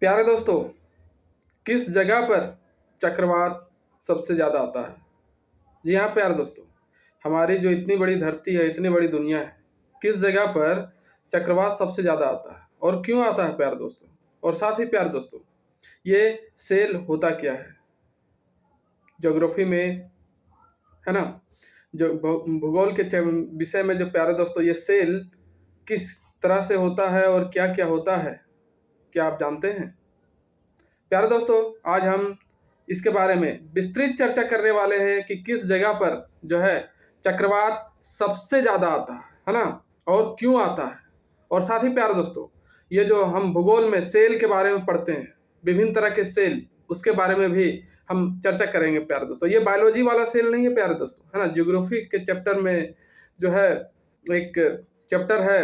प्यारे दोस्तों, किस जगह पर चक्रवात सबसे ज्यादा आता है? जी हाँ प्यारे दोस्तों, हमारी जो इतनी बड़ी धरती है, इतनी बड़ी दुनिया है, किस जगह पर चक्रवात सबसे ज्यादा आता है और क्यों आता है प्यारे दोस्तों? और साथ ही प्यारे दोस्तों, ये सेल होता क्या है? ज्योग्राफी में, है ना, जो भूगोल के विषय में जो प्यारे दोस्तों, ये सेल किस तरह से होता है और क्या क्या होता है, क्या आप जानते हैं? प्यारे दोस्तों, आज हम इसके बारे में विस्तृत चर्चा करने वाले हैं कि किस जगह पर जो है चक्रवात सबसे ज्यादा आता है ना, और क्यों आता है। और साथ ही प्यारे दोस्तों, ये जो हम भूगोल में सेल के बारे में पढ़ते हैं, विभिन्न तरह के सेल, उसके बारे में भी हम चर्चा करेंगे प्यारे दोस्तों। ये बायोलॉजी वाला सेल नहीं है प्यारे दोस्तों, है ना। ज्योग्राफी के चैप्टर में जो है एक चैप्टर है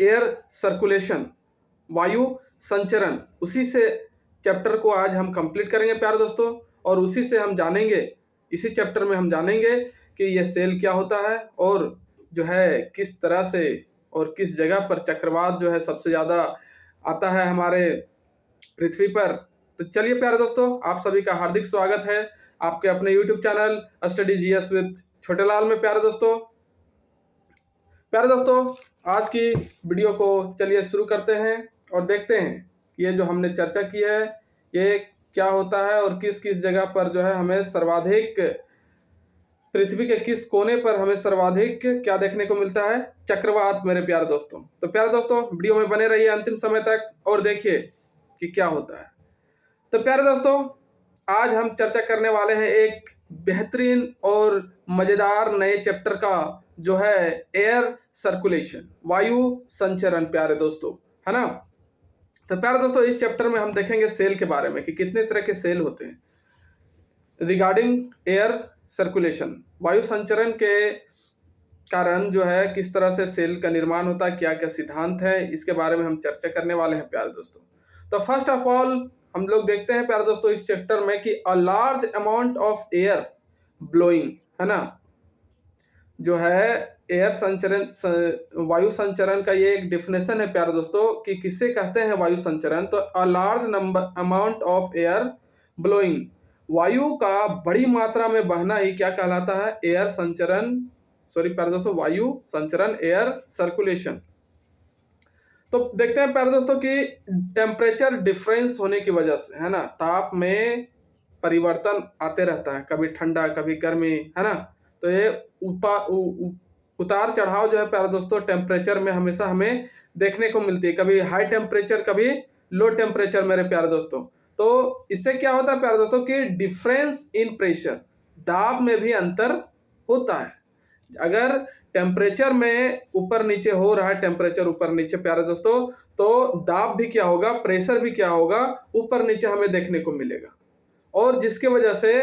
एयर सर्कुलेशन, वायु संचरण, उसी से चैप्टर को आज हम कंप्लीट करेंगे प्यारे दोस्तों। और उसी से हम जानेंगे, इसी चैप्टर में हम जानेंगे कि ये सेल क्या होता है और जो है किस तरह से और किस जगह पर चक्रवात जो है सबसे ज्यादा आता है हमारे पृथ्वी पर। तो चलिए प्यारे दोस्तों, आप सभी का हार्दिक स्वागत है आपके अपने YouTube channel study GS with Chhotelal में। प्यारे दोस्तों, आज की वीडियो को चलिए शुरू करते हैं और देखते हैं ये जो हमने चर्चा की है ये क्या होता है और किस किस जगह पर जो है हमें सर्वाधिक, पृथ्वी के किस कोने पर हमें सर्वाधिक क्या देखने को मिलता है? चक्रवात मेरे प्यारे दोस्तों। तो प्यारे दोस्तों, वीडियो में बने रहिए अंतिम समय तक और देखिए कि क्या होता है। तो प्यारे दोस्तों, आज हम चर्चा करने वाले हैं एक बेहतरीन और मजेदार नए चैप्टर का, जो है एयर सर्कुलेशन, वायु संचरण प्यारे दोस्तों, है ना। तो प्यारे दोस्तों, इस चैप्टर में हम देखेंगे सेल के बारे में कि कितने तरह के सेल होते हैं। रिगार्डिंग एयर सर्कुलेशन, वायु संचरण के कारण जो है किस तरह से सेल का निर्माण होता है, क्या क्या सिद्धांत है, इसके बारे में हम चर्चा करने वाले हैं प्यारे दोस्तों। तो फर्स्ट ऑफ ऑल हम लोग देखते हैं प्यारे दोस्तों इस चैप्टर में कि a large amount of air blowing, है ना, जो है एयर संचरण, वायु संचरण का ये एक डेफिनेशन है प्यारे दोस्तों कि किससे कहते हैं वायु संचरण। तो a large number amount of air blowing, वायु का बड़ी मात्रा में बहना ही क्या कहलाता है? एयर संचरण, सॉरी प्यारे दोस्तों, वायु संचरण, एयर सर्कुलेशन। तो देखते हैं प्यारे दोस्तों कि टेम्परेचर डिफरेंस होने की वजह से, है ना, ताप में परिवर्तन आते रहता है, कभी ठंडा कभी गर्मी, है ना। तो ये उतार चढ़ाव जो है प्यारे दोस्तों टेम्परेचर में हमेशा हमें देखने को मिलती है, कभी हाई टेम्परेचर कभी लो टेम्परेचर मेरे प्यारे दोस्तों। तो इससे क्या होता है प्यारे दोस्तों कि डिफरेंस इन प्रेशर, दाब में भी अंतर होता है। अगर टेम्परेचर में ऊपर नीचे हो रहा है, टेम्परेचर ऊपर नीचे प्यारे दोस्तों, तो दाब भी क्या होगा, प्रेशर भी क्या होगा, ऊपर नीचे हमें देखने को मिलेगा। और जिसके वजह से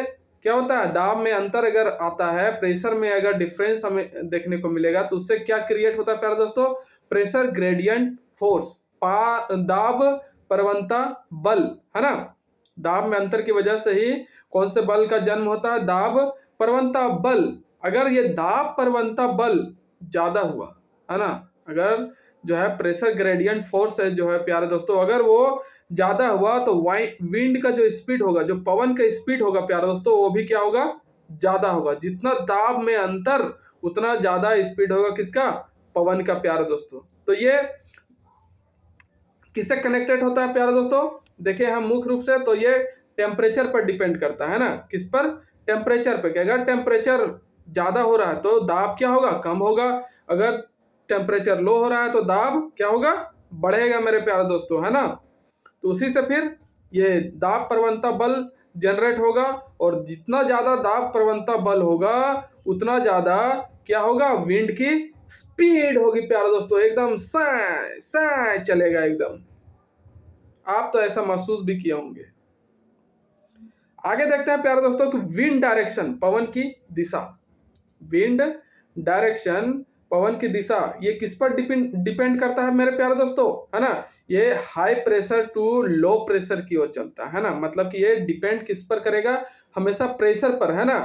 क्या होता है, दाब में अंतर अगर आता है, प्रेशर में अगर डिफरेंस हमें देखने को मिलेगा, तो उससे क्या क्रिएट होता है प्यारे दोस्तों? प्रेशर ग्रेडियंट फोर्स, दाब प्रवणता बल, है ना। दाब में अंतर की वजह से ही कौन से बल का जन्म होता है? दाब प्रवणता बल। अगर ये दाब प्रवणता बल ज्यादा हुआ, है ना, अगर जो है प्रेशर ग्रेडियंट फोर्स है जो है प्यारे दोस्तों, अगर वो ज्यादा हुआ तो विंड का जो स्पीड होगा, जो पवन का स्पीड होगा प्यारे दोस्तों, वो भी क्या होगा? ज्यादा होगा। जितना दाब में अंतर उतना ज्यादा स्पीड होगा किसका? पवन का प्यारे दोस्तों। तो ये किससे कनेक्टेड होता है प्यारे दोस्तों? देखिए हम मुख्य रूप से तो ये टेम्परेचर पर डिपेंड करता है ना। किस पर? टेम्परेचर पे। अगर टेम्परेचर ज्यादा हो रहा है तो दाब क्या होगा? कम होगा। अगर टेम्परेचर लो हो रहा है तो दाब क्या होगा? बढ़ेगा मेरे प्यारे दोस्तों, है ना। तो उसी से फिर ये दाब प्रवणता बल जनरेट होगा, और जितना ज्यादा दाब प्रवणता बल होगा उतना ज्यादा क्या होगा? विंड की स्पीड होगी प्यारे दोस्तों, एकदम साय साय चलेगा एकदम। आप तो ऐसा महसूस भी किए होंगे। आगे देखते हैं प्यारे दोस्तों कि विंड डायरेक्शन, पवन की दिशा। विंड डायरेक्शन, पवन की दिशा, ये किस पर डिपेंड करता है मेरे प्यारे दोस्तों? है ना, ये high pressure to low pressure की ओर चलता है ना। मतलब कि ये डिपेंड किस पर करेगा? हमेशा प्रेशर पर, है ना।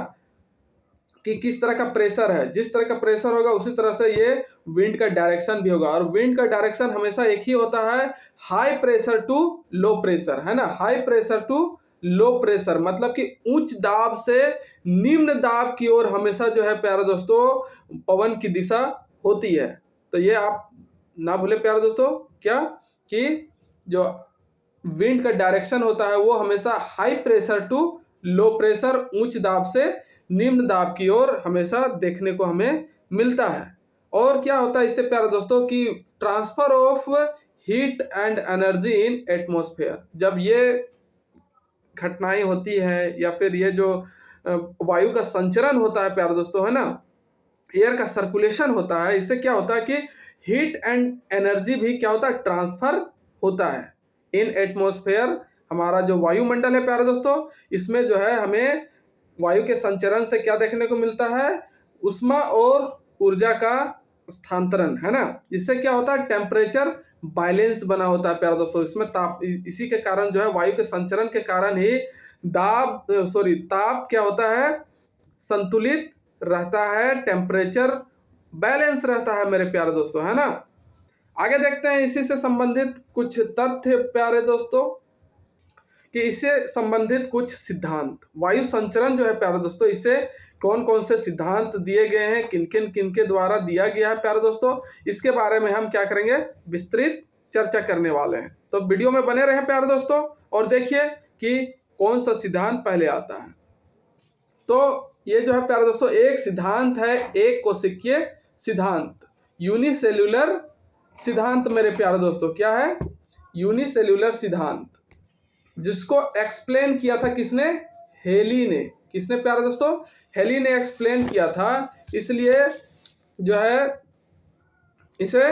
कि किस तरह का प्रेशर है। जिस तरह का प्रेशर होगा उसी तरह से ये विंड का डायरेक्शन भी होगा। और विंड का डायरेक्शन हमेशा एक ही होता है, high pressure to low pressure, है ना। High pressure to low pressure मतलब कि उच्च दाब से निम्न दाब की ओर हमेशा जो है प्यारे दोस्तों पवन की दिशा होती है। तो ये आप ना भूले प्यारे दोस्तों, क्या कि जो विंड का डायरेक्शन होता है वो हमेशा high pressure to low pressure, उच्च दाब से निम्न दाब की ओर हमेशा देखने को हमें मिलता है। और क्या होता है इससे प्यारे दोस्तों कि transfer of heat and energy in atmosphere, जब ये घटनाएं होती है या फिर ये जो वायु का संचरण होता है प्यारे दोस्तों, है ना, एयर का सर्कुलेशन होता है, इससे क्या होता है कि हीट एंड एनर्जी भी क्या होता है, ट्रांसफर होता है इन एटमॉस्फेयर। हमारा जो वायुमंडल है प्यारे दोस्तों, इसमें जो है हमें वायु के संचरण से क्या देखने को मिलता है, उष्मा और ऊर्जा का स्थानांतरण, है ना। इससे क्या होता है, टेम्परेचर बैलेंस बना होता है प्यारे दोस्तों। इसमें ताप, इसी के कारण जो है वायु के संचरण के कारण ही ताप क्या होता है, संतुलित रहता है, टेम्परेचर बैलेंस रहता है मेरे प्यारे दोस्तों, है ना। आगे देखते हैं इसी से संबंधित कुछ तथ्य प्यारे दोस्तों, कि इससे संबंधित कुछ सिद्धांत। वायु संचरण जो है प्यारे दोस्तों, इससे कौन कौन से सिद्धांत दिए गए हैं, किन के द्वारा दिया गया है प्यारे दोस्तों, इसके बारे में हम क्या करेंगे, विस्तृत चर्चा करने वाले हैं। तो वीडियो में बने रहे प्यारे दोस्तों और देखिए कि कौन सा सिद्धांत पहले आता है। तो ये जो है प्यारे दोस्तों एक सिद्धांत है, एक कोशिकीय सिद्धांत, यूनिसेल्यूलर सिद्धांत मेरे प्यारे दोस्तों। क्या है, यूनिसेल्यूलर सिद्धांत, जिसको एक्सप्लेन किया था किसने, हेली ने। किसने प्यारे दोस्तों, हेली ने एक्सप्लेन किया था। इसलिए जो है इसे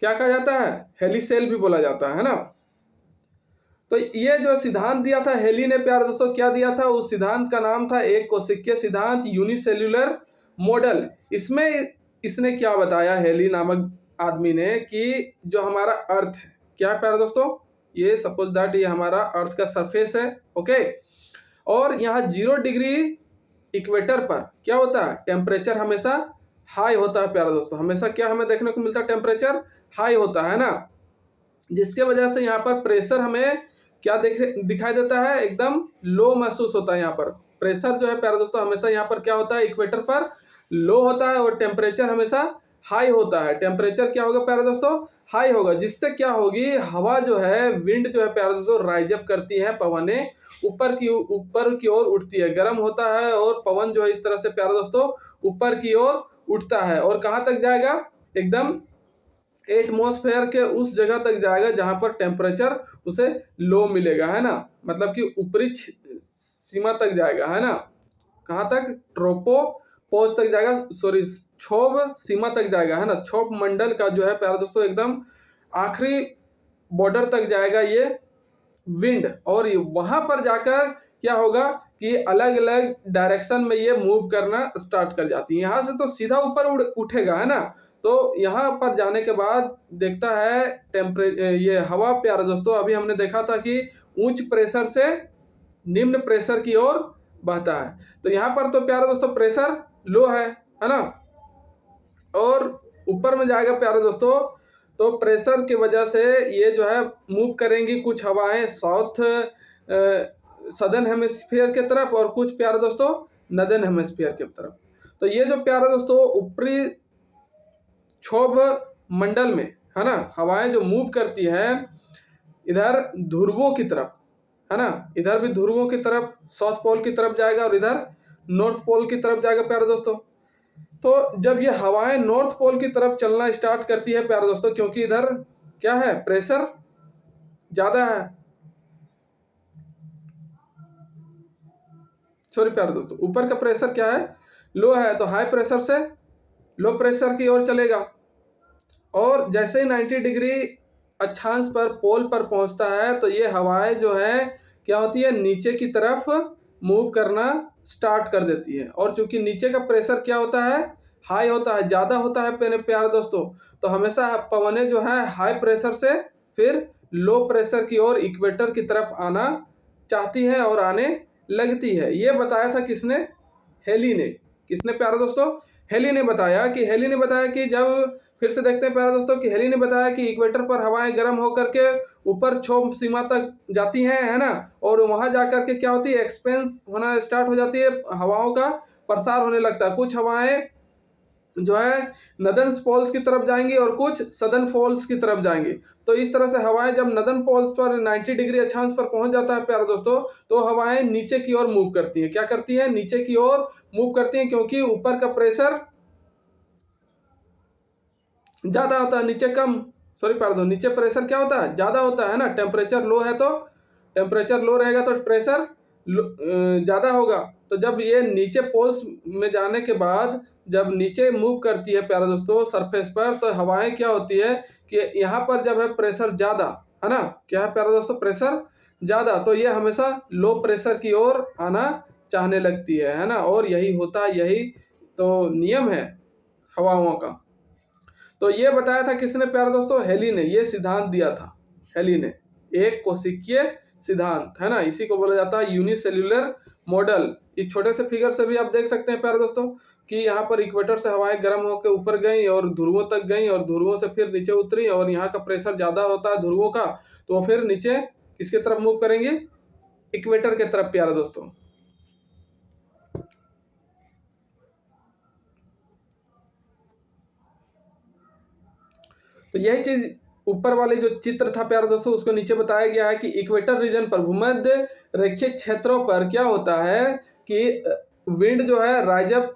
क्या कहा जाता है, हेलीसेल भी बोला जाता है ना। तो ये जो सिद्धांत दिया था हेली ने प्यारे दोस्तों, क्या दिया था, उस सिद्धांत का नाम था एक कोशिकीय सिद्धांत, यूनिसेल्यूलर मॉडल। इसमें इसने क्या बताया हेली नामक आदमी ने, कि जो हमारा अर्थ है, क्या है प्यारे दोस्तों, ये सपोज दैट ये हमारा अर्थ का सरफेस है, ओके। और यहाँ 0 डिग्री इक्वेटर पर क्या होता है, टेम्परेचर हमेशा हाई होता है प्यारे दोस्तों। हमेशा क्या हमें देखने को मिलता है, टेम्परेचर हाई होता है ना, जिसके वजह से यहाँ पर प्रेशर हमें क्या दिखाई देता है, एकदम लो महसूस होता है। यहाँ पर प्रेशर जो है प्यारे दोस्तों हमेशा यहाँ पर क्या होता है, इक्वेटर पर लो होता है, और टेम्परेचर हमेशा हाई होता है। टेम्परेचर क्या होगा प्यारे दोस्तों, हाई होगा, जिससे क्या होगी, हवा जो है, विंड जो है प्यारे दोस्तों राइज अप करती है, पवने ऊपर की ओर उठती है, गर्म होता है, और पवन जो है इस तरह से प्यारे दोस्तों ऊपर की ओर उठता है। और कहाँ तक जाएगा, एकदम एटमॉस्फेयर के उस जगह तक जाएगा जहां पर टेम्परेचर उसे लो मिलेगा, है ना, मतलब कि ऊपरी सीमा तक जाएगा, है ना। कहां तक, ट्रोपोपॉज तक जाएगा, सॉरी क्षोभ सीमा तक जाएगा, है ना। क्षोभ मंडल का जो है प्यारे दोस्तों एकदम आखिरी बॉर्डर तक जाएगा ये विंड। और वहां पर जाकर क्या होगा कि अलग अलग डायरेक्शन में ये मूव करना स्टार्ट कर जाती है। यहाँ से तो सीधा ऊपर उठेगा, है ना। तो यहाँ पर जाने के बाद देखता है ये हवा प्यारे दोस्तों, अभी हमने देखा था कि उच्च प्रेशर से निम्न प्रेशर की ओर बहता है। तो यहाँ पर तो प्यारे दोस्तों प्रेशर लो है ना, और ऊपर में जाएगा प्यारे दोस्तों, तो प्रेशर की वजह से ये जो है मूव करेंगी कुछ हवाएं साउथ सदर्न हेमिस्फीयर के तरफ, और कुछ प्यारे दोस्तों नदर्न हेमिस्फीयर के तरफ। तो ये जो प्यारे दोस्तों ऊपरी क्षोभ मंडल में, है ना, हवाएं जो मूव करती है इधर ध्रुवों की तरफ, है ना, इधर भी ध्रुवों की तरफ, साउथ पोल की तरफ जाएगा, और इधर नॉर्थ पोल की तरफ जाएगा प्यारे दोस्तों। तो जब ये हवाएं नॉर्थ पोल की तरफ चलना स्टार्ट करती है प्यारे दोस्तों, क्योंकि इधर क्या है, प्रेशर ज्यादा है, सॉरी प्यारे दोस्तों, ऊपर का प्रेशर क्या है, लो है, तो हाई प्रेशर से लो प्रेशर की ओर चलेगा। और जैसे ही 90 डिग्री अक्षांश पर पोल पर पहुंचता है, तो ये हवाएं जो है क्या होती है, नीचे की तरफ मूव करना स्टार्ट कर देती है। और चूंकि नीचे का प्रेशर क्या होता है, हाई होता है, ज्यादा होता है प्यारे दोस्तों, तो हमेशा पवने जो है हाई प्रेशर से फिर लो प्रेशर की ओर इक्वेटर की तरफ आना चाहती है और आने लगती है। ये बताया था किसने, हेली ने, किसने प्यारे दोस्तों? हेली ने बताया कि जब, फिर से देखते हैं प्यारे दोस्तों कि हेली ने बताया कि इक्वेटर पर हवाएं गर्म होकर के ऊपर क्षोभ सीमा तक जाती हैं, है ना, और वहां जाकर के क्या होती है, एक्सपेंस होना स्टार्ट हो जाती है, हवाओं का प्रसार होने लगता है। कुछ हवाएं जो है नदन पोल्स की तरफ जाएंगी और कुछ सदर्न पोल्स की तरफ जाएंगी। तो इस तरह से हवाएं जब नदन पोल्स पर 90 डिग्री अक्षांश पर पहुंच जाता है प्यारे दोस्तों, तो हवाएं नीचे की ओर मूव करती हैं। क्या करती है? नीचे की ओर मूव करती हैं, क्योंकि ऊपर का प्रेशर ज्यादा होता है, नीचे कम, सॉरी पार्डो, नीचे प्रेशर क्या होता है? ज्यादा होता है ना। टेम्परेचर लो है तो, टेम्परेचर लो रहेगा तो प्रेशर ज्यादा होगा। तो जब ये नीचे पोल्स में जाने के बाद जब नीचे मूव करती है प्यारे दोस्तों सरफेस पर, तो हवाएं क्या होती है कि यहाँ पर जब है प्रेशर ज्यादा, है ना, क्या है प्यारे दोस्तों, प्रेशर ज्यादा, तो ये हमेशा लो प्रेशर की ओर आना चाहने लगती है ना। और यही होता है, यही तो नियम है हवाओं का। तो ये बताया था किसने प्यारे दोस्तों? हेली ने ये सिद्धांत दिया था। हेली ने एक कोशिकीय सिद्धांत, है ना, इसी को बोला जाता है यूनिसेल्युलर मॉडल। इस छोटे से फिगर से भी आप देख सकते हैं प्यारे दोस्तों कि यहाँ पर इक्वेटर से हवाएं गर्म होकर ऊपर गई और ध्रुवों तक गई और ध्रुवों से फिर नीचे उतरी, और यहाँ का प्रेशर ज्यादा होता है ध्रुवों का, तो फिर नीचे किसकी तरफ मूव करेंगे? इक्वेटर के तरफ प्यारे दोस्तों। तो यही चीज ऊपर वाले जो चित्र था प्यारे दोस्तों, उसको नीचे बताया गया है कि इक्वेटर रीजन पर, भूमध्य रेखीय क्षेत्रों पर क्या होता है कि विंड जो है राइज अप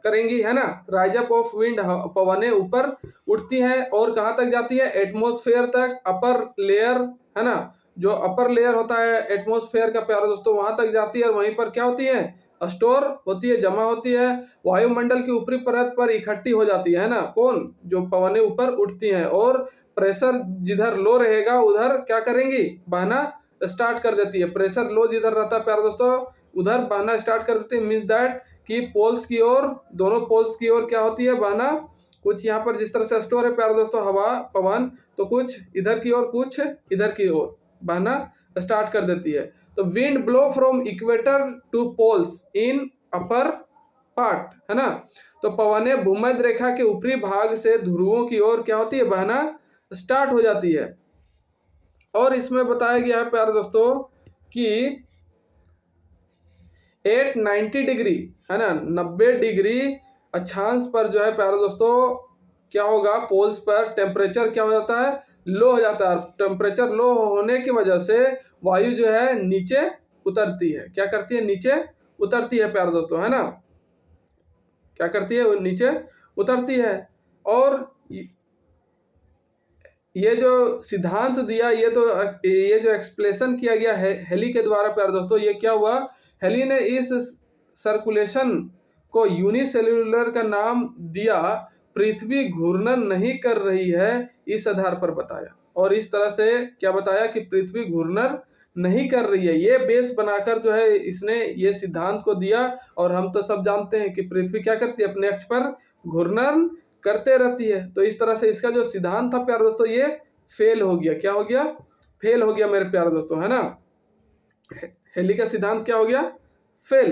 करेंगी, है ना, राइज अप ऑफ विंड, पवनें ऊपर उठती हैं और कहां तक जाती है? एटमॉस्फेयर तक, अपर लेयर, है ना, जो अपर लेयर होता है एटमॉस्फेयर का प्यारे दोस्तों, वहां तक जाती है और वहीं पर क्या होती है? स्टोर होती है, जमा होती है, वायुमंडल की ऊपरी परत पर इकट्ठी हो जाती है ना। कौन? जो पवनें ऊपर उठती हैं, और प्रेशर जिधर लो रहेगा उधर क्या करेंगी? बहना स्टार्ट कर देती है। प्रेशर लो जिधर रहता है प्यारे दोस्तों उधर बहना स्टार्ट कर देती है। मीन्स दैट कि पोल्स की ओर, दोनों पोल्स की ओर क्या होती है? बहना। कुछ यहाँ पर जिस तरह से स्टोर है प्यारे दोस्तों हवा, पवन, तो कुछ इधर की ओर कुछ इधर की ओर बहना स्टार्ट कर देती है। तो wind blow from equator to poles in upper part, है ना। तो पवने भूमध्य रेखा के ऊपरी भाग से ध्रुवों की ओर क्या होती है? बहना स्टार्ट हो जाती है। और इसमें बताया गया है प्यारे दोस्तों कि 890 डिग्री, है ना, 90 डिग्री अक्षांश पर जो है प्यारे दोस्तों क्या होगा? पोल्स पर टेम्परेचर क्या हो जाता है? लो हो जाता है। टेम्परेचर लो होने की वजह से वायु जो है नीचे उतरती है। क्या करती है? नीचे उतरती है प्यारे दोस्तों, है ना। क्या करती है? वो नीचे उतरती है। और ये जो सिद्धांत दिया, ये जो एक्सप्लेनेशन किया गया है हेली के द्वारा प्यारे दोस्तों, ये क्या हुआ? हेली ने इस सर्कुलेशन को यूनिसेल्युलर का नाम दिया। पृथ्वी घूर्णन नहीं कर रही है इस आधार पर बताया। और इस तरह से क्या बताया कि पृथ्वी घूर्णन नहीं कर रही है, ये बेस बनाकर जो है इसने ये सिद्धांत को दिया। और हम तो सब जानते हैं कि पृथ्वी क्या करती है? अपने अक्ष पर घूर्णन करते रहती है। तो इस तरह से इसका जो सिद्धांत था प्यारे दोस्तों ये फेल हो गया। क्या हो गया? फेल हो गया मेरे प्यारे दोस्तों, है ना। हेली का सिद्धांत क्या हो गया? फेल।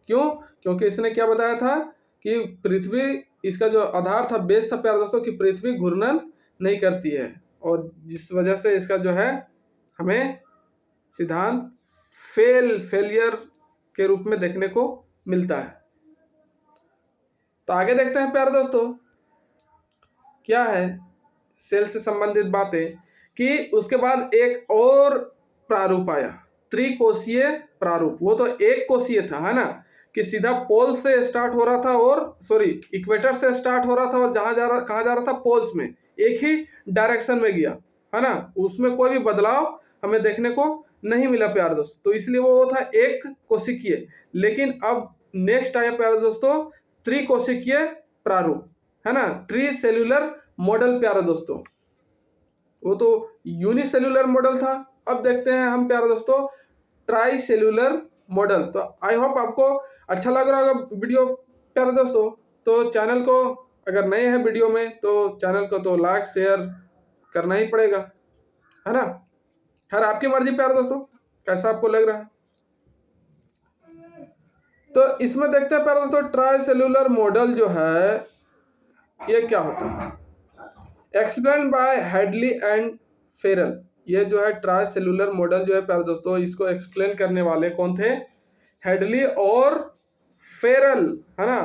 क्यों? क्योंकि इसने क्या बताया था कि पृथ्वी, इसका जो आधार था, बेस था प्यारे दोस्तों कि पृथ्वी घूर्णन नहीं करती है, और जिस वजह से इसका जो है हमें सिद्धांत फेलियर के रूप में देखने को मिलता है। तो आगे देखते हैं प्यारे दोस्तों क्या है सेल से संबंधित बातें, कि उसके बाद एक और प्रारूप आया, त्रिकोशीय प्रारूप। वो तो एक कोशीय था, है ना, कि सीधा पोल से स्टार्ट हो रहा था, और सॉरी इक्वेटर से स्टार्ट हो रहा था, और कहाँ जा रहा था? पोल्स में, एक ही डायरेक्शन में गया, है ना। उसमें कोई भी बदलाव हमें देखने को नहीं मिला प्यारे दोस्तों। तो इसलिए वो था एक कोशिकीय। लेकिन अब नेक्स्ट आया प्यारे दोस्तों त्रिकोशिकीय प्रारूप, है ना, ट्री सेल्यूलर मॉडल प्यारे दोस्तों। वो तो यूनिसेल्युलर मॉडल था। अब देखते हैं हम प्यारे दोस्तों ट्राई सेल्यूलर मॉडल। तो आई होप आपको अच्छा लग रहा होगा वीडियो प्यारे दोस्तों। तो चैनल को, अगर नए हैं वीडियो में, तो चैनल को तो लाइक शेयर करना ही पड़ेगा, है ना। खैर आपकी मर्जी प्यारे दोस्तों, कैसा आपको लग रहा है। तो इसमें देखते हैं प्यारे दोस्तों ट्राई सेलुलर मॉडल जो है ये क्या होता है। Explain by Hadley and Ferrel. ये जो है ट्राई सेलुलर मॉडल जो है प्यारे दोस्तों इसको एक्सप्लेन करने वाले कौन थे, हेडली और फेरल, है ना।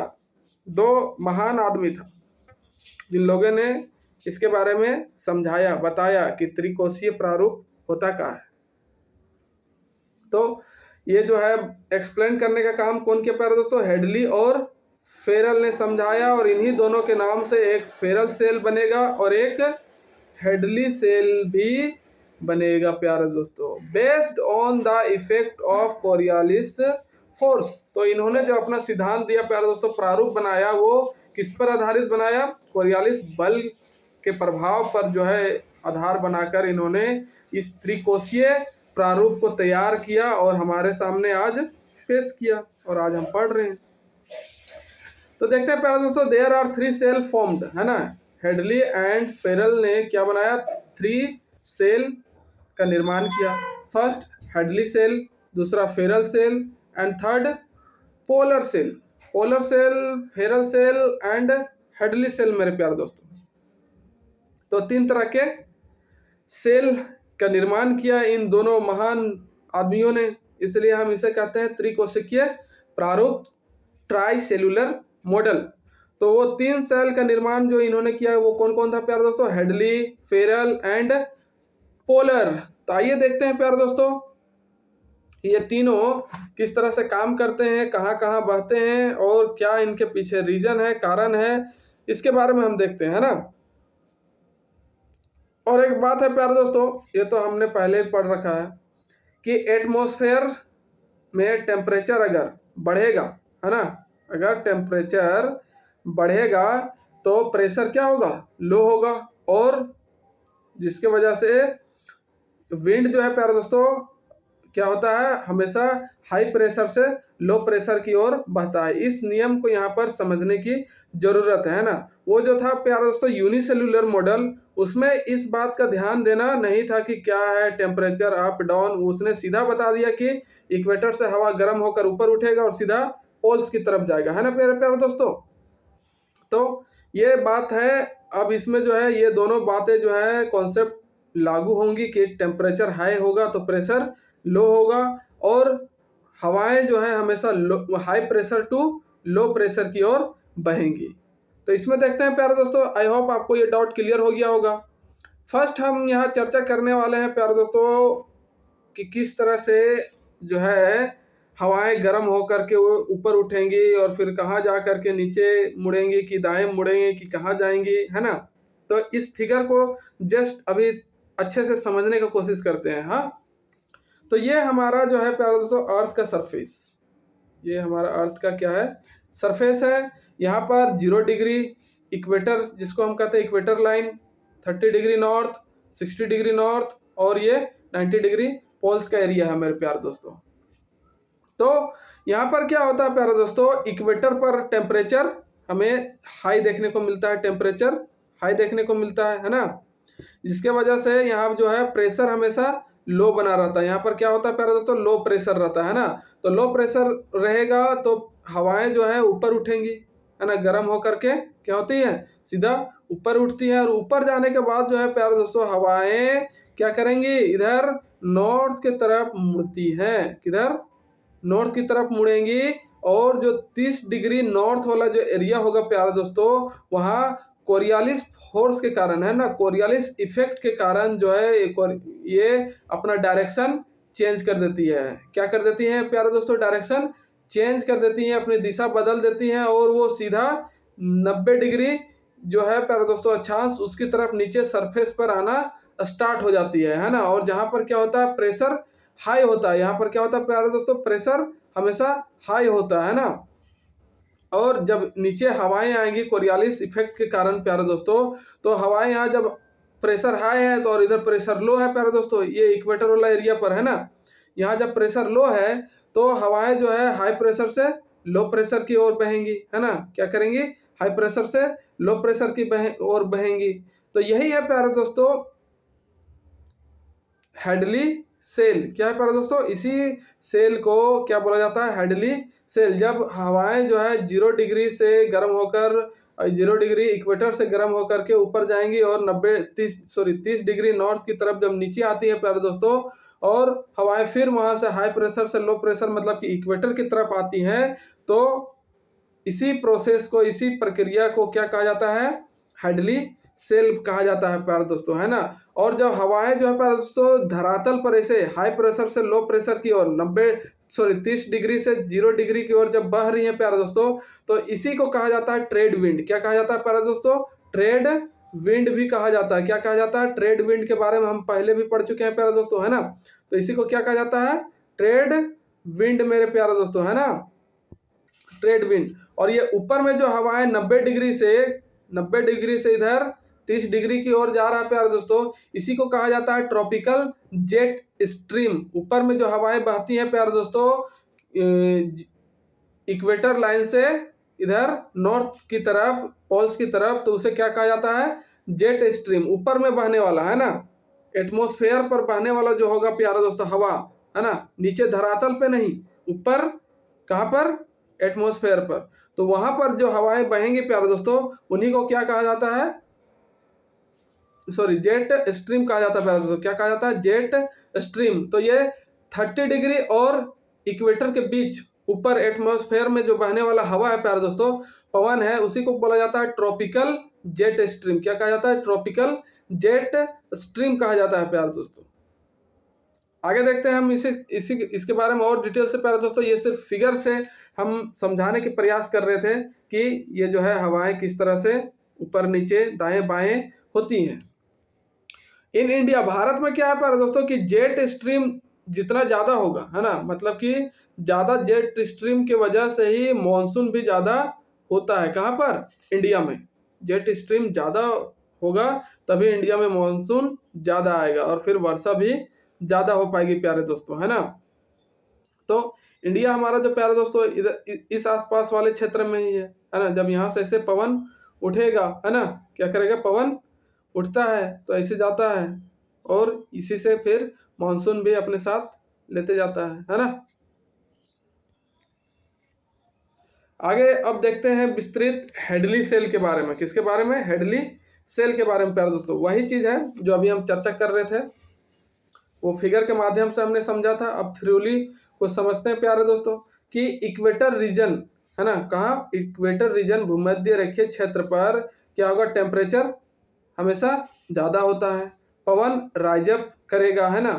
दो महान आदमी था जिन लोगों ने इसके बारे में समझाया, बताया कि त्रिकोशीय प्रारूप होता क्या है। तो ये जो है एक्सप्लेन करने का काम कौन किया प्यारे दोस्तों, हेडली और फेरल ने समझाया। और इन्हीं दोनों के नाम से एक फेरल सेल बनेगा और एक हेडली सेल भी बनेगा प्यारे दोस्तों, based on the effect of Coriolis force. तो इन्होंने जो अपना सिद्धांत दिया प्यारे दोस्तों, प्रारूप बनाया, वो किस पर आधारित बनाया, कोरियालिस बल के प्रभाव पर जो है आधार बनाकर इन्होंने इस त्रिकोशीय प्रारूप को तैयार किया और हमारे सामने आज पेश किया और आज हम पढ़ रहे हैं। तो देखते हैं प्यारे दोस्तों, देयर आर 3 सेल फॉर्म्ड, है ना। हेडली एंड फेरल ने क्या बनाया, 3 सेल का निर्माण किया। फर्स्ट हेडली सेल, दूसरा Ferrel cell and third polar cell. Polar cell, Ferrel cell and Hadley cell मेरे प्यारे दोस्तों। तो 3 तरह के सेल का निर्माण किया इन दोनों महान आदमियों ने, इसलिए हम इसे कहते हैं त्रिकोशिकीय प्रारूप, ट्राई सेलुलर मॉडल। तो वो 3 सेल का निर्माण जो इन्होंने किया वो कौन कौन था प्यारे दोस्तों, हेडली, फेरल एंड पोलर। तो आइए देखते हैं प्यारे दोस्तों ये तीनों किस तरह से काम करते हैं, कहाँ कहाँ बहते हैं और क्या इनके पीछे रीजन है, कारण है, इसके बारे में हम देखते हैं, है ना। और एक बात है प्यारे दोस्तों, ये तो हमने पहले पढ़ रखा है कि एटमॉस्फेयर में टेम्परेचर अगर बढ़ेगा, है ना, अगर टेम्परेचर बढ़ेगा तो प्रेशर क्या होगा, लो होगा, और जिसके वजह से विंड जो है प्यारे दोस्तों क्या होता है, हमेशा हाई प्रेशर से लो प्रेशर की ओर बहता है। इस नियम को यहाँ पर समझने की जरूरत है ना। वो जो था प्यारे दोस्तों यूनिसेल्युलर मॉडल, उसमें इस बात का ध्यान देना नहीं था कि क्या है टेम्परेचर अप डाउन, उसने सीधा बता दिया कि इक्वेटर से हवा गर्म होकर ऊपर उठेगा और सीधा पोल्स की तरफ जाएगा, है ना प्यारे प्यारे दोस्तों। तो ये बात है। अब इसमें जो है ये दोनों बातें जो है कॉन्सेप्ट लागू होंगी कि टेम्परेचर हाई होगा तो प्रेशर लो होगा और हवाएं जो है हमेशा high pressure to low pressure की ओर बहेंगी। तो इसमें देखते हैं प्यारे दोस्तों, आई होप आपको ये डाउट क्लियर हो गया होगा। फर्स्ट हम यहाँ चर्चा करने वाले हैं प्यारे दोस्तों कि किस तरह से जो है हवाएं गर्म होकर के वो ऊपर उठेंगी और फिर कहाँ जा करके नीचे मुड़ेंगी, कि दाएं मुड़ेंगे कि कहाँ जाएंगी, है ना। तो इस फिगर को जस्ट अभी अच्छे से समझने की कोशिश करते हैं। हाँ, तो ये हमारा जो है प्यारे दोस्तों अर्थ का सरफेस, ये हमारा अर्थ का क्या है, सरफेस है। यहाँ पर 0 डिग्री इक्वेटर, जिसको हम कहते हैं equator line, 30 degree north, 60 degree north और ये 90 डिग्री पोल्स का एरिया है मेरे प्यारे दोस्तों। तो यहाँ पर क्या होता है प्यारे दोस्तों, इक्वेटर पर टेम्परेचर हमें हाई देखने को मिलता है, टेम्परेचर हाई देखने को मिलता है ना, जिसके वजह से यहाँ जो है प्रेशर हमेशा लो बना रहता है। यहाँ पर क्या होता है प्यारे दोस्तों, लो प्रेशर रहता है ना। तो लो प्रेशर रहेगा तो हवाएं जो है ऊपर उठेंगी, है ना, गर्म होकर के क्या होती है, सीधा ऊपर उठती है। और ऊपर जाने के बाद जो है प्यारे दोस्तों हवाएं क्या करेंगी, इधर नॉर्थ की तरफ मुड़ती हैं, किधर, नॉर्थ की तरफ मुड़ेंगी। और जो 30 डिग्री नॉर्थ वाला जो एरिया होगा प्यारे दोस्तों, वहाँ कोरियालिस फोर्स के कारण, है ना, कोरियालिस इफेक्ट के कारण जो है ये अपना डायरेक्शन चेंज कर देती है। क्या कर देती है प्यारे दोस्तों, डायरेक्शन चेंज कर देती है, अपनी दिशा बदल देती है और वो सीधा 90 डिग्री जो है प्यारे दोस्तों अक्षांश उसकी तरफ नीचे सरफेस पर आना स्टार्ट हो जाती है ना। और जहां पर क्या होता है, प्रेशर हाई होता है, यहाँ पर क्या होता है प्यारे दोस्तों, प्रेशर हमेशा हाई होता है ना। और जब नीचे हवाएं आएंगी कोरियालिस इफेक्ट के कारण प्यारे दोस्तों, तो हवाएं यहाँ जब प्रेशर हाई है तो और इधर प्रेशर लो है प्यारे दोस्तों, ये इक्वेटर वाला एरिया पर है ना, यहाँ जब प्रेशर लो है तो हवाएं जो है हाई प्रेशर से लो प्रेशर की ओर बहेंगी, है ना, क्या करेंगी, हाई प्रेशर से लो प्रेशर की ओर बहेंगी। तो यही है प्यारे दोस्तों हेडली सेल। क्या है प्यारे दोस्तों, इसी सेल को क्या बोला जाता है, हेडली सेल। जब हवाएं जो है 0 डिग्री से गर्म होकर 0 डिग्री इक्वेटर से गर्म होकर के ऊपर जाएंगी और 30 डिग्री नॉर्थ की तरफ जब नीचे आती है प्यारे दोस्तों, और हवाएं फिर वहां से हाई प्रेशर से लो प्रेशर मतलब कि इक्वेटर की तरफ आती हैं, तो इसी प्रोसेस को, इसी प्रक्रिया को क्या कहा जाता है, हेडली सेल कहा जाता है प्यारे दोस्तों, है ना। और जब हवाएं जो है प्यारे दोस्तों धरातल पर ऐसे हाई प्रेशर से लो प्रेशर की ओर 30 डिग्री से 0 डिग्री की ओर जब बह रही है प्यारे दोस्तों, तो इसी को कहा जाता है ट्रेड विंड। क्या कहा जाता है प्यारे दोस्तों, ट्रेड विंड भी कहा जाता है। क्या कहा जाता है, ट्रेड विंड के बारे में हम पहले भी पढ़ चुके हैं प्यारे दोस्तों, है ना। तो इसी को क्या कहा जाता है, ट्रेड विंड मेरे प्यारे दोस्तों, है ना, ट्रेड विंड। और ये ऊपर में जो हवाएं 90 डिग्री से इधर 30 डिग्री की ओर जा रहा है प्यारे दोस्तों, इसी को कहा जाता है ट्रॉपिकल जेट स्ट्रीम। ऊपर में जो हवाएं बहती हैं प्यारे दोस्तों इक्वेटर लाइन से इधर नॉर्थ की तरफ, पोल्स की तरफ, तो उसे क्या कहा जाता है, जेट स्ट्रीम। ऊपर में बहने वाला, है ना, एटमॉस्फेयर पर बहने वाला जो होगा प्यारे दोस्तों हवा, है ना, नीचे धरातल पे नहीं, ऊपर कहां पर, एटमॉस्फेयर पर। तो वहां पर जो हवाएं बहेंगी प्यारे दोस्तों, उन्हीं को क्या कहा जाता है, जेट स्ट्रीम कहा जाता है प्यारे दोस्तों। क्या कहा जाता है, जेट स्ट्रीम। तो ये 30 डिग्री और इक्वेटर के बीच ऊपर एटमॉस्फेयर में जो बहने वाला हवा है प्यारे दोस्तों, पवन है, उसी को बोला जाता है ट्रॉपिकल जेट स्ट्रीम। क्या कहा जाता है, ट्रॉपिकल जेट स्ट्रीम कहा जाता है प्यारे दोस्तों। आगे देखते हैं हम इसके बारे में और डिटेल से प्यारे दोस्तों। ये सिर्फ फिगर से हम समझाने के प्रयास कर रहे थे कि ये जो है हवाएं किस तरह से ऊपर नीचे दाएं बाएं होती हैं। इन इंडिया, भारत में क्या है प्यारे दोस्तों कि जेट स्ट्रीम जितना ज्यादा होगा, है ना, मतलब कि ज्यादा जेट स्ट्रीम की वजह से ही मॉनसून भी ज्यादा होता है। कहां पर, इंडिया में जेट स्ट्रीम ज्यादा होगा तभी इंडिया में मॉनसून ज्यादा आएगा और फिर वर्षा भी ज्यादा हो पाएगी प्यारे दोस्तों, है ना। तो इंडिया हमारा जो प्यारे दोस्तों इधर इस आसपास वाले क्षेत्र में ही है ना। जब यहाँ से ऐसे पवन उठेगा, है ना, क्या करेगा, पवन उठता है तो ऐसे जाता है और इसी से फिर मानसून भी अपने साथ लेते जाता है ना। आगे अब देखते हैं विस्तृत हेडली सेल के बारे में। किसके बारे में, हेडली सेल के बारे में प्यारे दोस्तों। वही चीज है जो अभी हम चर्चा कर रहे थे, वो फिगर के माध्यम से हमने समझा था। अब थ्योरी को समझते हैं प्यारे दोस्तों कि इक्वेटर रीजन, है ना, कहाँ, इक्वेटर रीजन भूमध्य रेखीय क्षेत्र पर क्या होगा, टेम्परेचर हमेशा ज्यादा होता है, पवन राइजअप करेगा, है ना,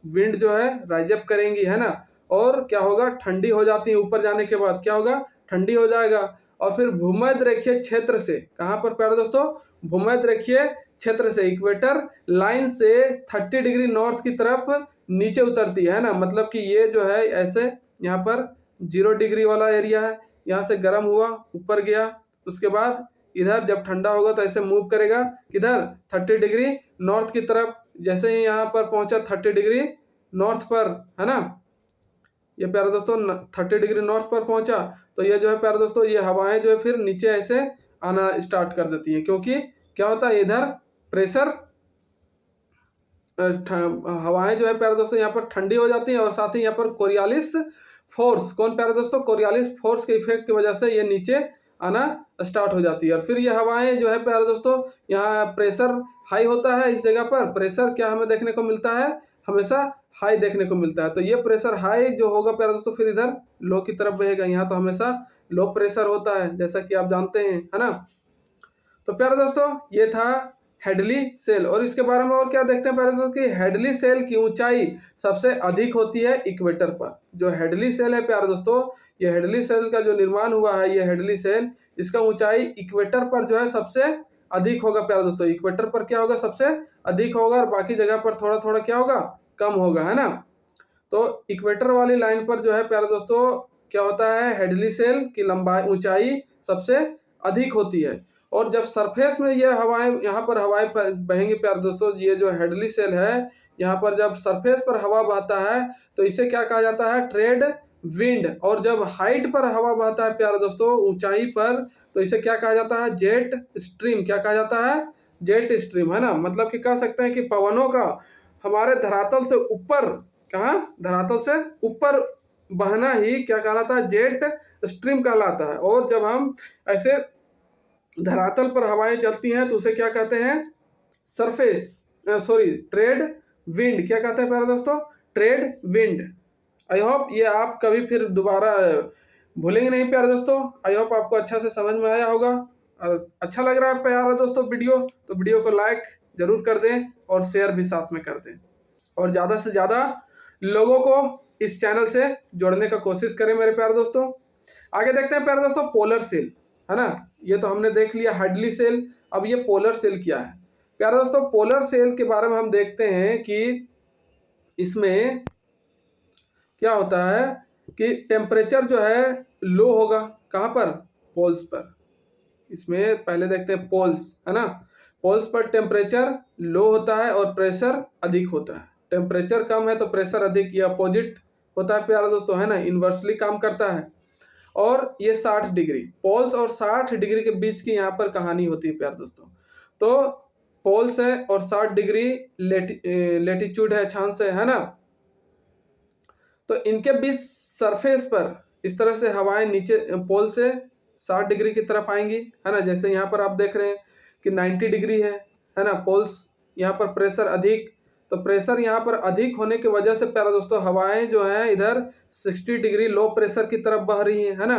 विंड जो है राइजअप करेंगी, है ना, और क्या होगा, ठंडी हो जाती है, ऊपर जाने के बाद क्या होगा, ठंडी हो जाएगा। और फिर भूमध्य रेखीय क्षेत्र से, कहां पर प्यारे दोस्तों, भूमध्य रेखीय क्षेत्र से इक्वेटर लाइन से 30 डिग्री नॉर्थ की तरफ नीचे उतरती है ना। मतलब कि ये जो है ऐसे यहाँ पर 0 डिग्री वाला एरिया है, यहाँ से गर्म हुआ ऊपर गया, उसके बाद इधर जब ठंडा होगा तो ऐसे मूव करेगा किधर, 30 डिग्री नॉर्थ की तरफ। जैसे ही यहाँ पर पहुंचा 30 डिग्री नॉर्थ पर, है ना, ये प्यारे दोस्तों 30 डिग्री नॉर्थ पर पहुंचा, तो ये जो है प्यारे दोस्तों ये हवाएं जो है फिर नीचे ऐसे आना स्टार्ट कर देती है, क्योंकि क्या होता है, इधर प्रेशर, हवाएं जो है प्यारे दोस्तों यहाँ पर ठंडी हो जाती है और साथ ही यहाँ पर कोरियालिस फोर्स, कौन प्यारे दोस्तों, कोरियालिस फोर्स के इफेक्ट की वजह से ये नीचे आना स्टार्ट हो जाती है। और फिर ये हवाएं जो है प्यारे दोस्तों, यहाँ प्रेशर हाई होता है, इस जगह पर प्रेशर क्या हमें देखने को मिलता है, हमेशा हाई देखने को मिलता है। तो ये प्रेशर हाई जो होगा प्यारे दोस्तों फिर इधर लो की तरफ बहेगा। यहाँ तो हमेशा लो प्रेशर होता है जैसा कि आप जानते हैं, है ना। तो प्यारे दोस्तों ये था हेडली सेल। और इसके बारे में और क्या देखते हैं प्यारे दोस्तों कि हेडली सेल की ऊंचाई सबसे अधिक होती है इक्वेटर पर। जो हेडली सेल है प्यारे दोस्तों, ये हेडली सेल का जो निर्माण हुआ है, ये हेडली सेल, इसका ऊंचाई इक्वेटर पर जो है सबसे अधिक होगा प्यारे दोस्तों। इक्वेटर पर क्या होगा, सबसे अधिक होगा, और बाकी जगह पर थोड़ा थोड़ा क्या होगा, कम होगा, है ना। तो इक्वेटर वाली लाइन पर जो है प्यारे दोस्तों क्या होता है, हेडली सेल की लंबाई, ऊंचाई सबसे अधिक होती है। और जब सरफेस में ये हवाएं, यहाँ पर हवाएं बहेंगी प्यारे दोस्तों, ये जो हेडली सेल है यहाँ पर जब सरफेस पर हवा बहता है तो इसे क्या कहा जाता है, ट्रेड विंड। और जब हाइट पर हवा बहता है प्यारे दोस्तों, ऊंचाई पर, तो इसे क्या कहा जाता है, जेट स्ट्रीम। क्या कहा जाता है, जेट स्ट्रीम, है ना। मतलब कि कह सकते हैं कि पवनों का हमारे धरातल से ऊपर कहाँ, धरातल से ऊपर बहना ही क्या कहलाता है, जेट स्ट्रीम कहलाता है। और जब हम ऐसे धरातल पर हवाएं चलती हैं तो उसे क्या कहते हैं, ट्रेड विंड। क्या कहते हैं प्यारे दोस्तों, ट्रेड विंड। आई होप ये आप कभी फिर दोबारा भूलेंगे नहीं प्यारे दोस्तों। आई होप आपको अच्छा से समझ में आया होगा। अच्छा लग रहा है प्यारे दोस्तों वीडियो, तो वीडियो को लाइक जरूर कर दें और शेयर भी साथ में कर दें, और ज्यादा से ज्यादा लोगों को इस चैनल से जोड़ने का कोशिश करें मेरे प्यारे दोस्तों। आगे देखते हैं प्यारे दोस्तों, पोलर सेल, है ना। ये तो हमने देख लिया हार्डली सेल। अब ये पोलर सेल क्या है प्यारे दोस्तों। पोलर सेल के बारे में हम देखते हैं कि इसमें क्या होता है कि टेम्परेचर जो है लो होगा, कहां पर, पोल्स पर। इसमें पहले देखते हैं पोल्स, है ना। पोल्स पर टेम्परेचर लो होता है और प्रेशर अधिक होता है। टेम्परेचर कम है तो प्रेशर अधिक, ये अपोजिट होता है प्यारे दोस्तों, है ना, इन्वर्सली काम करता है। और ये 60 डिग्री, पोल्स और 60 डिग्री के बीच की यहाँ पर कहानी होती है प्यारे दोस्तों। तो पोल्स है और 60 डिग्री लेटीट्यूड है, अक्षांश है ना। तो इनके बीच सरफेस पर इस तरह से हवाएं नीचे पोल से 60 डिग्री की तरफ आएंगी, है ना। जैसे यहाँ पर आप देख रहे हैं कि 90 डिग्री है ना, पोल्स यहाँ पर प्रेशर अधिक। तो प्रेशर यहाँ पर अधिक होने की वजह से प्यारे दोस्तों हवाएं जो हैं इधर 60 डिग्री लो प्रेशर की तरफ बह रही है ना।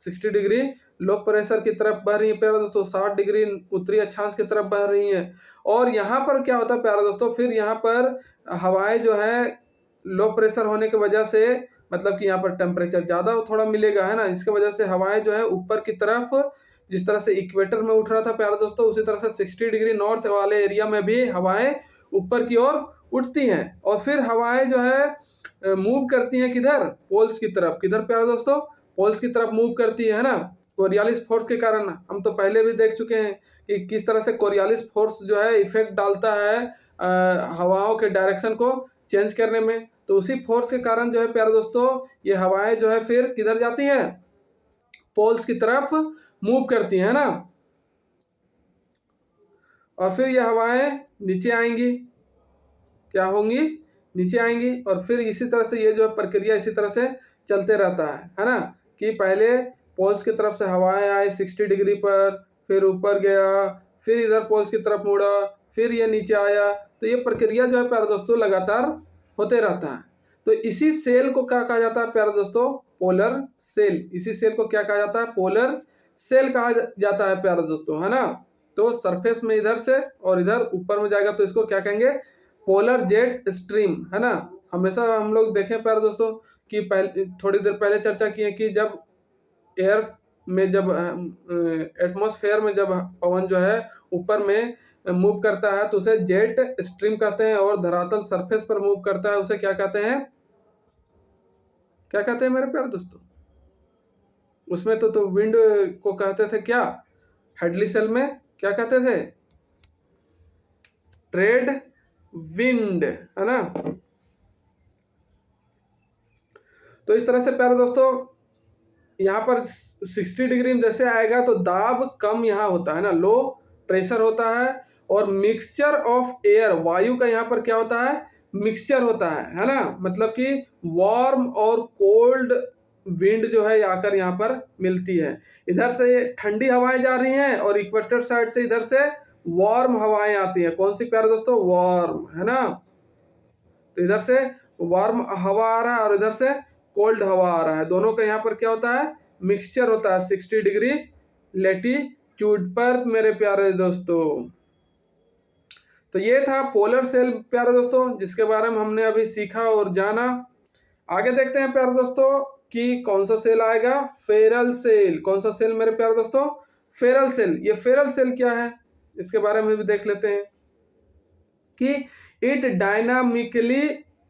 60 डिग्री लो प्रेशर की तरफ बह रही है प्यारे दोस्तों, 60 डिग्री उत्तरी अक्षांश की तरफ बह रही है। और यहाँ पर क्या होता है प्यारे दोस्तों, फिर यहाँ पर हवाएं जो है लो प्रेशर होने की वजह से, मतलब कि यहाँ पर टेम्परेचर ज्यादा थोड़ा मिलेगा, है ना। इसके वजह से हवाएं जो है ऊपर की तरफ, जिस तरह से इक्वेटर में उठ रहा था प्यारे दोस्तों, उसी तरह से 60 डिग्री नॉर्थ वाले एरिया में भी हवाएं ऊपर की ओर उठती हैं। और फिर हवाएं जो है मूव करती हैं किधर, पोल्स की तरफ। किधर प्यारे दोस्तों, पोल्स की तरफ मूव करती है ना, कोरियालिस फोर्स के कारण। हम तो पहले भी देख चुके हैं कि किस तरह से कोरियालिस फोर्स जो है इफेक्ट डालता है हवाओं के डायरेक्शन को चेंज करने में। तो उसी फोर्स के कारण जो है प्यारे दोस्तों ये हवाएं जो है फिर किधर जाती हैं, पोल्स की तरफ मूव करती हैं ना। और फिर ये हवाएं नीचे आएंगी, क्या होंगी, नीचे आएंगी। और फिर इसी तरह से ये जो प्रक्रिया इसी तरह से चलते रहता है ना। कि पहले पोल्स की तरफ से हवाएं आए 60 डिग्री पर, फिर ऊपर गया, फिर इधर पोल्स की तरफ मुड़ा, फिर ये नीचे आया। तो ये प्रक्रिया जो है प्यारे दोस्तों लगातार होते रहता है। तो इसी सेल को क्या कहा जाता है प्यारे दोस्तों, पोलर सेल। इसी सेल को क्या कहा जाता है, पोलर सेल कहा जाता है प्यारे दोस्तों, है ना। तो सरफेस में इधर से और इधर ऊपर में जाएगा तो इसको क्या कहेंगे, पोलर जेट स्ट्रीम, है ना। हमेशा हम लोग देखें प्यारे दोस्तों कि पहले थोड़ी देर पहले चर्चा की है कि जब एयर में, जब एटमॉस्फेयर में जब पवन जो है ऊपर में मूव करता है तो उसे जेट स्ट्रीम कहते हैं, और धरातल सरफेस पर मूव करता है उसे क्या कहते हैं, क्या कहते हैं मेरे प्यारे दोस्तों। उसमें तो विंड को कहते थे क्या, हेडली सेल में क्या कहते थे, ट्रेड विंड, है ना। तो इस तरह से प्यारे दोस्तों यहाँ पर 60 डिग्री में जैसे आएगा तो दाब कम यहाँ होता है ना, लो प्रेशर होता है। और मिक्सचर ऑफ एयर, वायु का यहाँ पर क्या होता है, मिक्सचर होता है ना। मतलब कि वार्म और कोल्ड विंड जो है आकर यहाँ पर मिलती है। इधर से ठंडी हवाएं जा रही हैं और इक्वेटर साइड से इधर से वार्म हवाएं आती हैं। कौन सी प्यारे दोस्तों, वार्म, है ना। तो इधर से वार्म हवा आ रहा है और इधर से कोल्ड हवा आ रहा है। दोनों का यहाँ पर क्या होता है, मिक्सचर होता है 60 डिग्री लेटीट्यूड पर मेरे प्यारे दोस्तों। तो ये था पोलर सेल प्यारे दोस्तों, जिसके बारे में हमने अभी सीखा और जाना। आगे देखते हैं प्यारे दोस्तों कि कौन सा सेल आएगा, फेरल सेल। कौन सा सेल मेरे प्यारे दोस्तों, फेरल सेल। ये फेरल सेल क्या है इसके बारे में भी देख लेते हैं कि इट डायनामिकली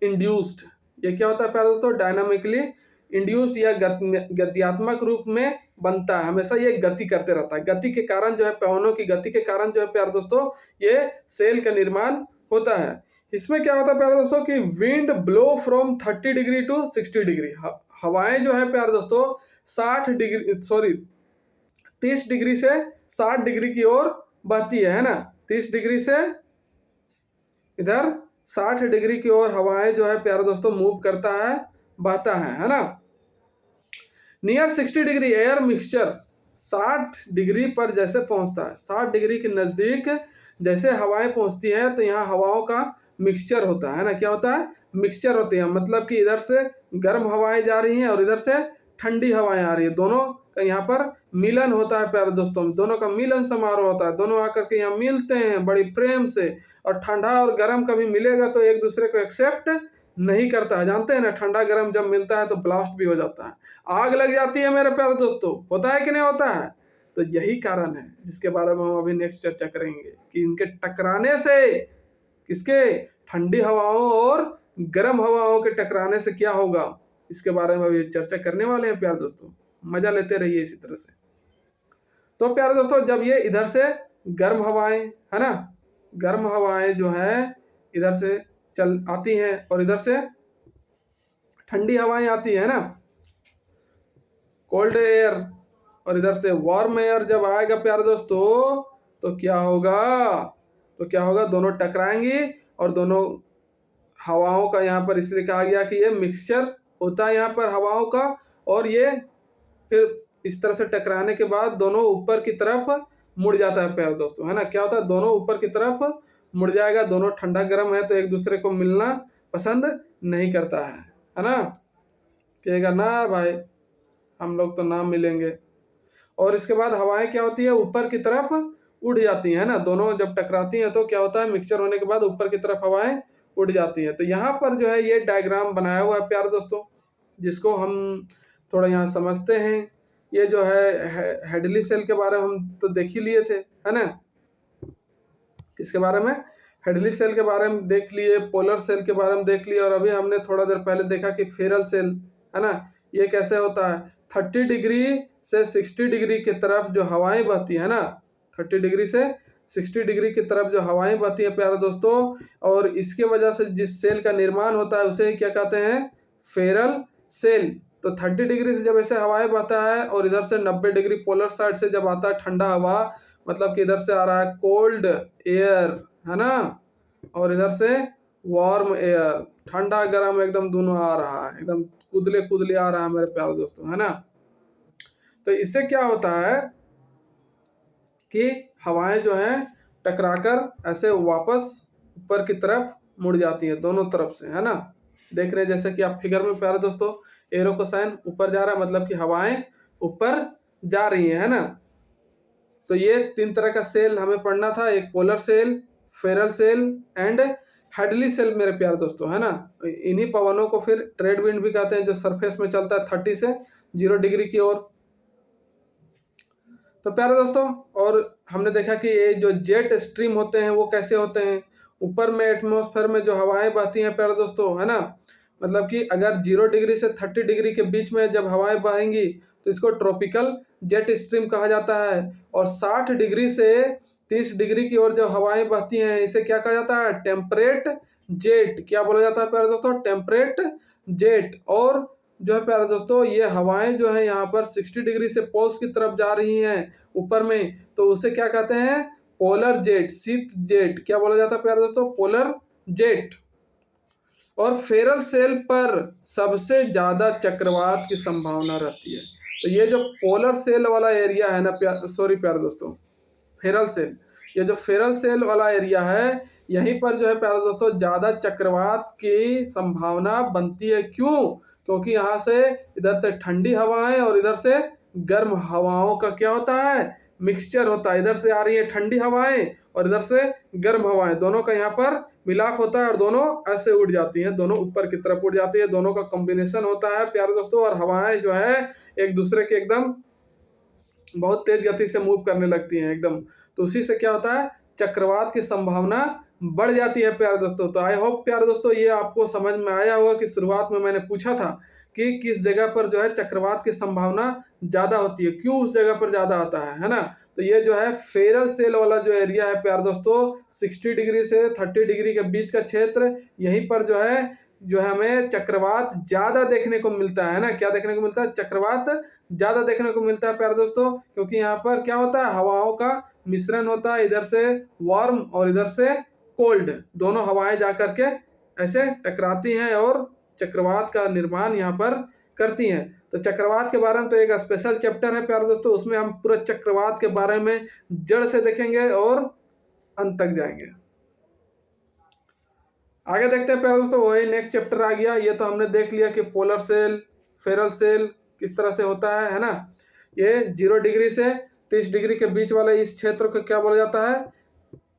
इंड्यूस्ड। ये क्या होता है प्यारे दोस्तों, डायनामिकली इंड्यूस्ड या गत्यात्मक रूप में बनता है। हमेशा ये गति करते रहता है, गति के कारण जो है, पवनों की गति के कारण जो है प्यारे दोस्तों ये सेल का निर्माण होता है। इसमें क्या होता है प्यारे दोस्तों कि wind blow from 30 degree to 60 degree. हवाएं जो है प्यारे दोस्तों 30 डिग्री से 60 डिग्री की ओर बहती है ना। 30 डिग्री से इधर 60 डिग्री की ओर हवाएं जो है प्यारे दोस्तों मूव करता है, बहता है ना। Near 60 degree air mixture, 60 degree पर जैसे पहुंचता है, 60 डिग्री के नजदीक जैसे हवाएं पहुंचती है तो यहाँ हवाओं का मिक्सचर होता है ना। क्या होता है? मिक्सचर होती है, मतलब कि इधर से गर्म हवाएं जा रही हैं और इधर से ठंडी हवाएं आ रही है, दोनों का यहाँ पर मिलन होता है प्यारे दोस्तों, दोनों का मिलन समारोह होता है, दोनों आकर के यहाँ मिलते हैं बड़ी प्रेम से। और ठंडा और गर्म कभी मिलेगा तो एक दूसरे को एक्सेप्ट नहीं करता है, जानते हैं ना, ठंडा गर्म जब मिलता है तो ब्लास्ट भी हो जाता है, आग लग जाती है मेरे प्यारे दोस्तों, होता है कि नहीं होता है? तो यही कारण है जिसके बारे में हम अभी नेक्स्ट चर्चा करेंगे कि इनके टकराने से, किसके? ठंडी हवाओं और गर्म हवाओं के टकराने से क्या होगा, इसके बारे में अभी चर्चा करने वाले हैं प्यारे दोस्तों, मजा लेते रहिए इसी तरह से। तो प्यारे दोस्तों जब ये इधर से गर्म हवाएं है ना, गर्म हवाएं जो है इधर से चल आती हैं और इधर से ठंडी हवाएं आती है ना, कोल्ड एयर, और इधर से वार्म एयर जब आएगा प्यारे दोस्तों तो क्या होगा, दोनों टकराएंगी और दोनों हवाओं का यहाँ पर इसलिए कहा गया कि ये मिक्सचर होता है यहाँ पर हवाओं का, और ये फिर इस तरह से टकराने के बाद दोनों ऊपर की तरफ मुड़ जाता है प्यारे दोस्तों, है ना। क्या होता है? दोनों ऊपर की तरफ मुड़ जाएगा, दोनों ठंडा गर्म है तो एक दूसरे को मिलना पसंद नहीं करता है ना, कहेगा ना भाई हम लोग तो ना मिलेंगे। और इसके बाद हवाएं क्या होती है? ऊपर की तरफ उड़ जाती है ना, दोनों जब टकराती हैं तो क्या होता है? मिक्सचर होने के बाद ऊपर की तरफ हवाएं उड़ जाती है। तो यहाँ पर जो है ये डायग्राम बनाया हुआ है प्यारे दोस्तों, जिसको हम थोड़ा यहाँ समझते हैं। ये जो है हेडली सेल के बारे में हम तो देख ही लिए थे, है ना। किसके बारे में? हेडली सेल के बारे में देख लिए, पोलर सेल के बारे में देख लिए, और अभी हमने थोड़ा देर पहले देखा कि फेरल सेल, है ना, ये कैसे होता है। 30 डिग्री से 60 डिग्री की तरफ जो हवाएं बहती है ना, 30 डिग्री से 60 डिग्री की तरफ जो हवाएं बहती है प्यारे दोस्तों, और इसके वजह से जिस सेल का निर्माण होता है उसे क्या कहते हैं? Ferrel cell. तो 30 डिग्री से जब ऐसे हवाएं बहता है और इधर से 90 डिग्री पोलर साइड से जब आता है ठंडा हवा, मतलब कि इधर से आ रहा है कोल्ड एयर, है ना, और इधर से वार्म एयर, ठंडा गर्म एकदम दोनों आ रहा है, एकदम कुदले कुदले आ रहा है मेरे प्यारे दोस्तों, है ना। तो इससे क्या होता है कि हवाएं जो है टकराकर ऐसे वापस ऊपर की तरफ मुड़ जाती है दोनों तरफ से, है ना। देख रहे हैं जैसे कि आप फिगर में प्यारे दोस्तों, एरो का साइन ऊपर जा रहा है, मतलब कि हवाएं ऊपर जा रही है ना। तो ये 3 तरह का सेल हमें पढ़ना था, एक polar cell, Ferrel cell and Hadley cell मेरे प्यारे दोस्तों, है ना। इन्हीं पवनों को फिर ट्रेड विंड भी कहते हैं, जो सरफेस में चलता है 30 से 0 डिग्री की ओर। तो प्यारे दोस्तों, और हमने देखा कि ये जो जेट स्ट्रीम होते हैं वो कैसे होते हैं, ऊपर में एटमॉस्फेयर में जो हवाएं बहती हैं प्यारे दोस्तों, है ना, मतलब कि अगर 0 डिग्री से 30 डिग्री के बीच में जब हवाएं बहेंगी तो इसको ट्रॉपिकल जेट स्ट्रीम कहा जाता है। और 60 डिग्री से 30 डिग्री की ओर जो हवाएं बहती हैं इसे क्या कहा जाता है? Temperate jet. क्या बोला जाता है प्यारे दोस्तों? Temperate jet. और जो है प्यारे दोस्तों, ये हवाएं जो है यहाँ पर 60 डिग्री से पोल्स की तरफ जा रही हैं ऊपर में, तो उसे क्या कहते हैं? पोलर जेट, शीत जेट। क्या बोला जाता है प्यारे दोस्तों? Polar jet. और फेरल सेल पर सबसे ज्यादा चक्रवात की संभावना रहती है। तो ये जो पोलर सेल वाला एरिया है ना, प्यारे दोस्तों, फेरल सेल, ये जो फेरल सेल वाला एरिया है, यहीं पर जो है प्यारे दोस्तों ज्यादा चक्रवात की संभावना बनती है। क्यों? क्योंकि यहाँ से इधर से ठंडी हवाएं और इधर से गर्म हवाओं का क्या होता है? मिक्सचर होता है। इधर से आ रही है ठंडी हवाएं और इधर से गर्म हवाएं, दोनों का यहाँ पर मिलाप होता है और दोनों ऐसे उड़ जाती हैं, दोनों ऊपर की तरफ उड़ जाती है, दोनों का कॉम्बिनेशन होता है प्यारे दोस्तों। और हवाएं जो है एक दूसरे के एकदम बहुत तेज गति से मूव करने लगती हैं एकदम, तो उसी से क्या होता है? चक्रवात की संभावना बढ़ जाती है प्यारे दोस्तों। तो आई होप प्यारे दोस्तों ये आपको समझ में आया होगा कि शुरुआत में मैंने पूछा था कि किस जगह पर जो है चक्रवात की संभावना ज्यादा होती है, क्यों उस जगह पर ज्यादा आता है ना। तो ये जो है फेरल सेल वाला जो एरिया है प्यारे दोस्तों, 60 डिग्री से 30 डिग्री के बीच का क्षेत्र, यहीं पर जो है हमें चक्रवात ज्यादा देखने को मिलता है ना। क्या देखने को मिलता है? चक्रवात ज्यादा देखने को मिलता है प्यारे दोस्तों, क्योंकि यहाँ पर क्या होता है? हवाओं का मिश्रण होता है, इधर से वार्म और इधर से कोल्ड, दोनों हवाएं जाकर के ऐसे टकराती हैं और चक्रवात का निर्माण यहाँ पर करती हैं। तो चक्रवात के बारे में तो एक स्पेशल चैप्टर है प्यारे दोस्तों, उसमें हम पूरा चक्रवात के बारे में जड़ से देखेंगे और अंत तक जाएंगे। आगे देखते हैं प्यारे दोस्तों, वही नेक्स्ट चैप्टर आ गया। ये तो हमने देख लिया कि पोलर सेल, फेरल सेल किस तरह से होता है ना। ये 0 डिग्री से 30 डिग्री के बीच वाले इस क्षेत्र को क्या बोला जाता है,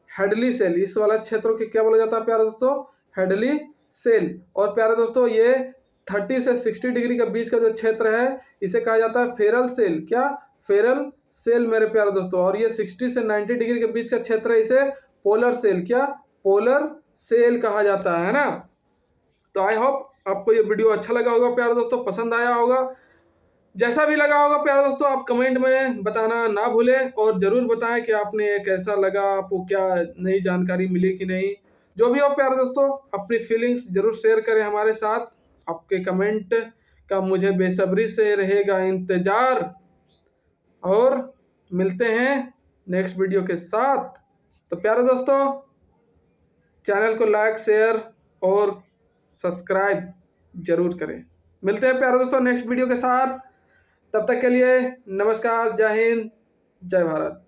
हेडली सेल। इस वाला क्षेत्र को क्या बोला जाता है प्यारे दोस्तों, हेडली सेल। और प्यारे दोस्तों ये 30 से 60 डिग्री के बीच का जो क्षेत्र है इसे कहा जाता है फेरल सेल। क्या, फेरल सेल मेरे प्यारे दोस्तों। और ये 60 से 90 डिग्री के बीच का क्षेत्र है, इसे पोलर सेल, क्या, पोलर सेल कहा जाता है ना। तो आई होप आपको ये वीडियो अच्छा लगा होगा प्यारे दोस्तों, पसंद आया होगा। जैसा भी लगा होगा प्यारे दोस्तों आप कमेंट में बताना ना भूलें, और जरूर बताएं कि आपने कैसा लगा, आपको क्या नई जानकारी मिली कि नहीं। जो भी हो प्यारे दोस्तों अपनी फीलिंग्स जरूर शेयर करें हमारे साथ। आपके कमेंट का मुझे बेसब्री से रहेगा इंतजार, और मिलते हैं नेक्स्ट वीडियो के साथ। तो प्यारे दोस्तों चैनल को लाइक, शेयर और सब्सक्राइब जरूर करें। मिलते हैं प्यारे दोस्तों नेक्स्ट वीडियो के साथ। तब तक के लिए नमस्कार, जय हिंद, जय भारत।